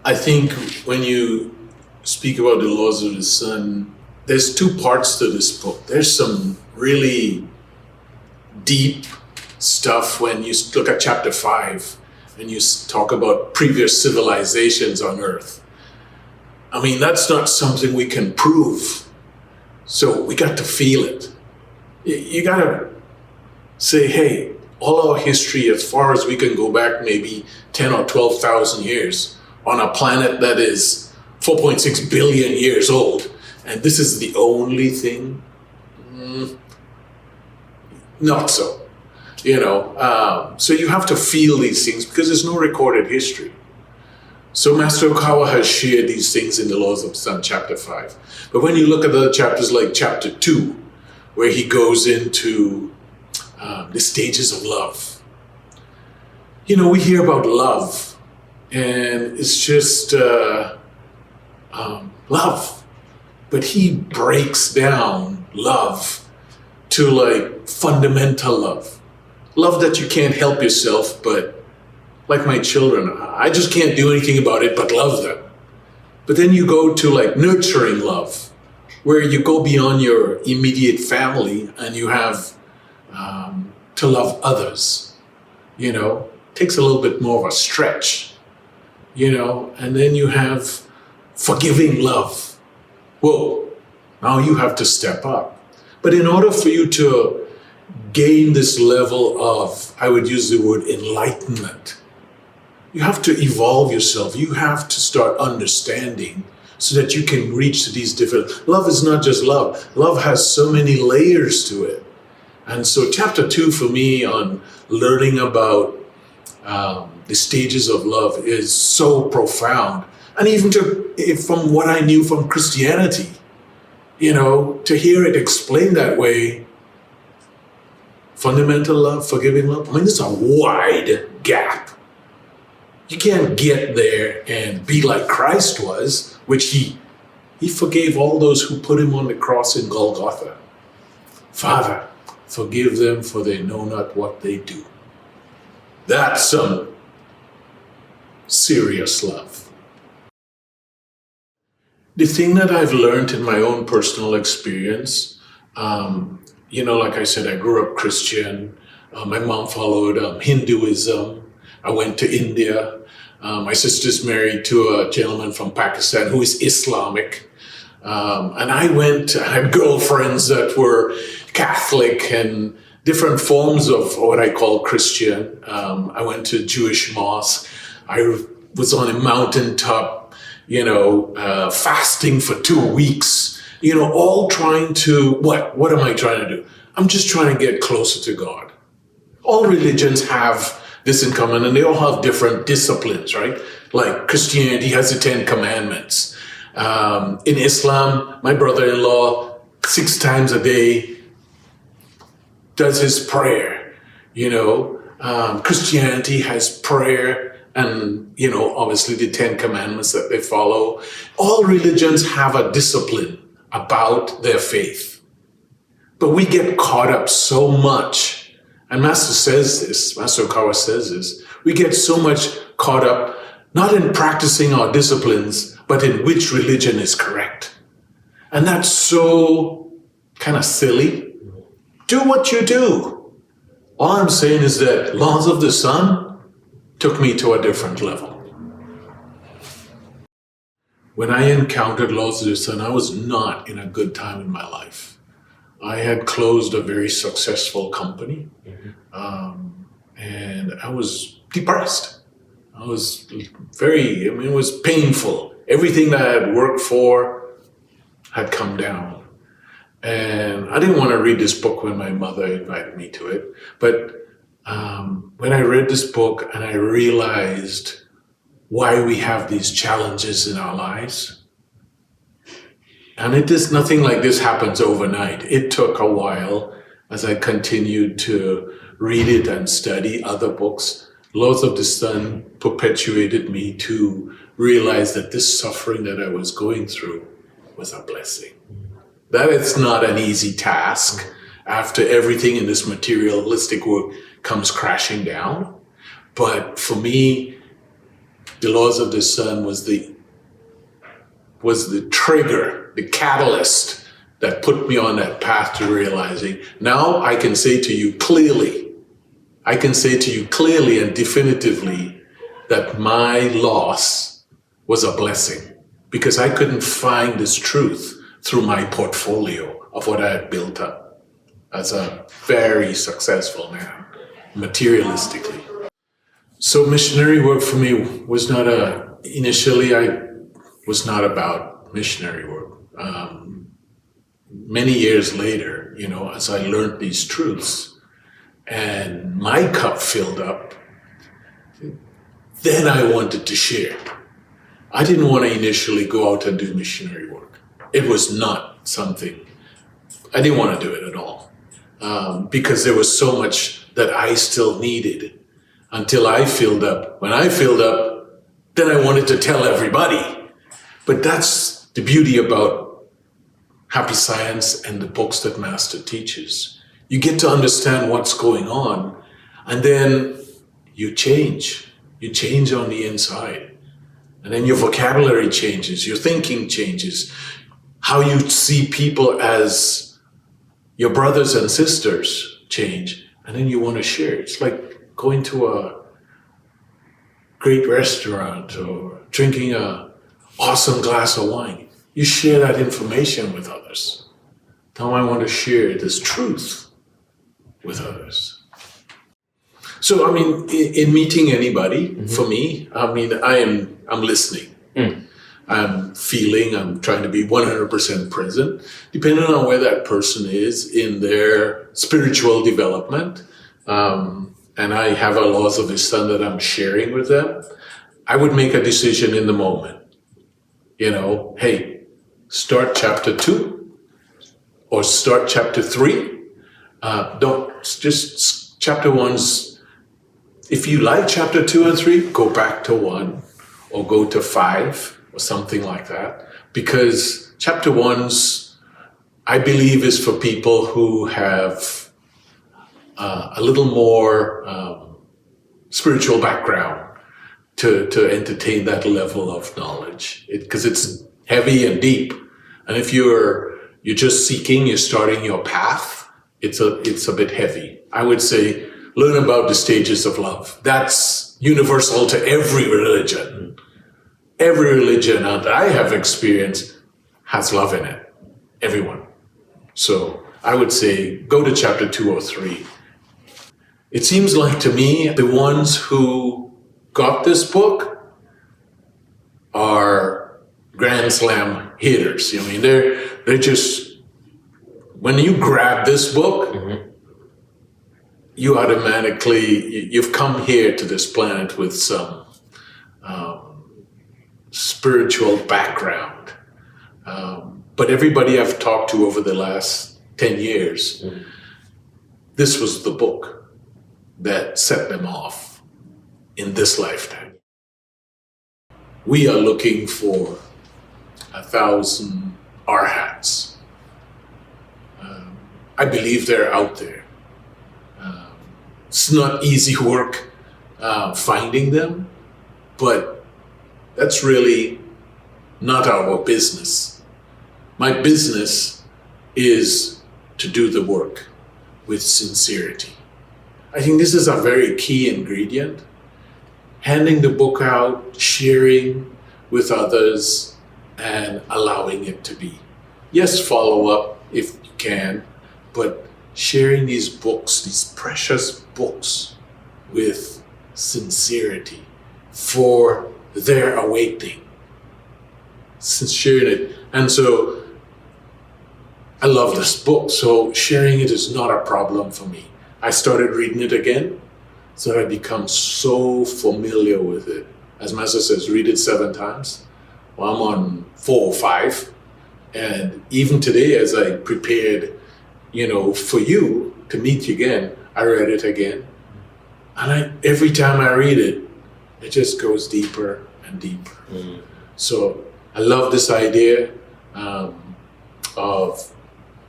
I think when you speak about the laws of the sun, there's two parts to this book. There's some really deep stuff when you look at chapter 5 and you talk about previous civilizations on Earth. I mean, that's not something we can prove. So we got to feel it. You got to say, hey, all our history, as far as we can go back maybe 10 or 12,000 years on a planet that is 4.6 billion years old, and this is the only thing? Not so. So you have to feel these things because there's no recorded history. So Master Okawa has shared these things in the Laws of the Sun, chapter 5. But when you look at other chapters like chapter 2, where he goes into the stages of love. We hear about love, and it's just love. But he breaks down love to like fundamental love. Love that you can't help yourself, but like my children, I just can't do anything about it but love them. But then you go to like nurturing love, where you go beyond your immediate family and you have to love others. Takes a little bit more of a stretch, and then you have forgiving love. Whoa, now you have to step up. But in order for you to gain this level of, I would use the word enlightenment, you have to evolve yourself. You have to start understanding so that you can reach these different... Love is not just love. Love has so many layers to it. And so chapter 2 for me on learning about the stages of love is so profound. And even from what I knew from Christianity, to hear it explained that way, fundamental love, forgiving love, I mean, it's a wide gap. You can't get there and be like Christ was, which he forgave all those who put him on the cross in Golgotha. Father, forgive them, for they know not what they do. That's some serious love. The thing that I've learned in my own personal experience, like I said, I grew up Christian. My mom followed Hinduism. I went to India. My sister's married to a gentleman from Pakistan who is Islamic. And I had girlfriends that were Catholic and different forms of what I call Christian. I went to Jewish mosque. I was on a mountaintop, fasting for 2 weeks, all trying to, what am I trying to do? I'm just trying to get closer to God. All religions have this in common, and they all have different disciplines, right? Like Christianity has the 10 Commandments. In Islam, my brother-in-law, 6 times a day, does his prayer. Christianity has prayer and, obviously the 10 Commandments that they follow. All religions have a discipline about their faith. But we get caught up so much, and Master Okawa says this, we get so much caught up, not in practicing our disciplines, but in which religion is correct. And that's so kind of silly. Do what you do. All I'm saying is that Laws of the Sun took me to a different level. When I encountered Laws of the Sun, I was not in a good time in my life. I had closed a very successful company, and I was depressed. It was painful. Everything that I had worked for had come down. And I didn't want to read this book when my mother invited me to it. But when I read this book and I realized why we have these challenges in our lives, and nothing like this happens overnight. It took a while as I continued to read it and study other books. Laws of the Sun perpetuated me to realize that this suffering that I was going through was a blessing. That it's not an easy task after everything in this materialistic world comes crashing down. But for me, The laws of the sun was the trigger, the catalyst that put me on that path to realizing. Now I can say to you clearly and definitively that my loss was a blessing, because I couldn't find this truth through my portfolio of what I had built up as a very successful man, materialistically. So missionary work for me was initially I was not about missionary work. Many years later, as I learned these truths and my cup filled up, then I wanted to share. I didn't want to initially go out and do missionary work. It was not something, I didn't want to do it at all, because there was so much that I still needed until I filled up. When I filled up, then I wanted to tell everybody. But that's the beauty about Happy Science and the books that Master teaches. You get to understand what's going on, and then you change. You change on the inside. And then your vocabulary changes, your thinking changes, how you see people as your brothers and sisters change, and then you want to share. It's like going to a great restaurant or drinking an awesome glass of wine. You share that information with others. Now I want to share this truth with others. So, in meeting anybody, for me, I'm listening. I'm feeling, I'm trying to be 100% present, depending on where that person is in their spiritual development. And I have a laws of the sun that I'm sharing with them. I would make a decision in the moment. Hey, start chapter 2 or start chapter 3. Don't just chapter 1's. If you like chapter 2 and 3, go back to 1 or go to 5 or something like that. Because chapter 1's, I believe, is for people who have a little more spiritual background to entertain that level of knowledge. Because it's heavy and deep. And if you're just seeking, you're starting your path, it's a bit heavy. I would say learn about the stages of love. That's universal to every religion. Every religion that I have experienced has love in it. Everyone. So I would say go to chapter 2 or 3. It seems like to me the ones who got this book are Grand Slam hitters. They're just, when you grab this book, you automatically, you've come here to this planet with some spiritual background. But everybody I've talked to over the last 10 years, this was the book that set them off in this lifetime. We are looking for 1,000 arhats. I believe they're out there. It's not easy work finding them, but that's really not our business. My business is to do the work with sincerity. I think this is a very key ingredient. Handing the book out, sharing with others, and allowing it to be. Yes, follow up if you can, but sharing these books, these precious books, with sincerity for their awakening. Sharing it. And so I love this book, so sharing it is not a problem for me. I started reading it again, so that I become so familiar with it. As Master says, read it 7 times. Well, I'm on 4 or 5. And even today, as I prepared, for you to meet you again, I read it again. And every time I read it, it just goes deeper and deeper. So I love this idea of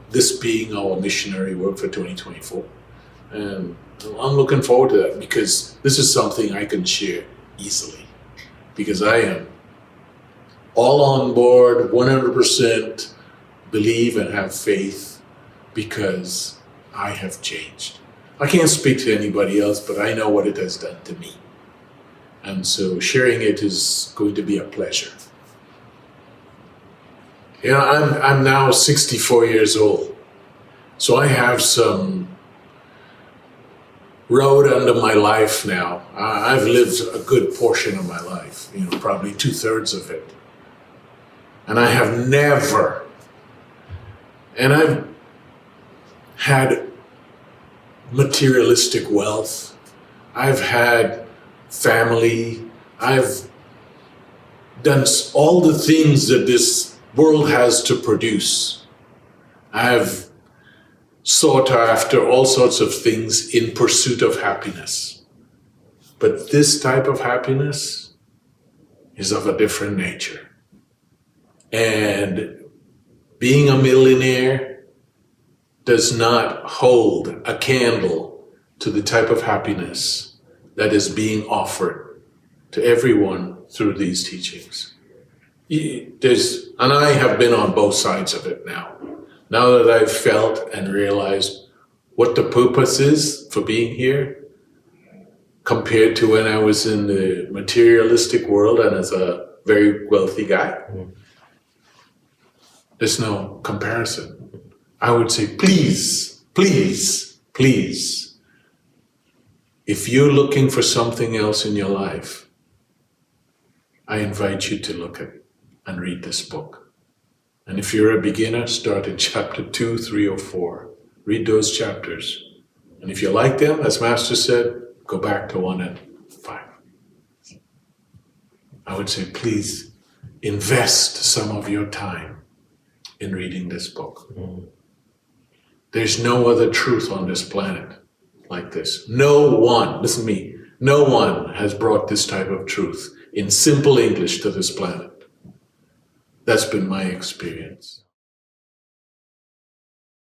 this being our missionary work for 2024. And I'm looking forward to that, because this is something I can share easily. because I am all on board, 100% believe and have faith because I have changed. I can't speak to anybody else, but I know what it has done to me. And so sharing it is going to be a pleasure. You know, I'm now 64 years old, so I have some road under my life now. I've lived a good portion of my life, you know, probably 2/3 of it. And I have never, and I've had materialistic wealth. I've had family. I've done all the things that this world has to produce. I've sought after all sorts of things in pursuit of happiness. But this type of happiness is of a different nature. And being a millionaire does not hold a candle to the type of happiness that is being offered to everyone through these teachings. And I have been on both sides of it now. Now that I've felt and realized what the purpose is for being here, compared to when I was in the materialistic world and as a very wealthy guy, there's no comparison. I would say, please, please, please, if you're looking for something else in your life, I invite you to look at and read this book. And if you're a beginner, start in chapter 2, 3, or 4. Read those chapters. And if you like them, as Master said, go back to 1 and 5. I would say, please invest some of your time in reading this book. There's no other truth on this planet like this. No one, listen to me, no one has brought this type of truth in simple English to this planet. That's been my experience.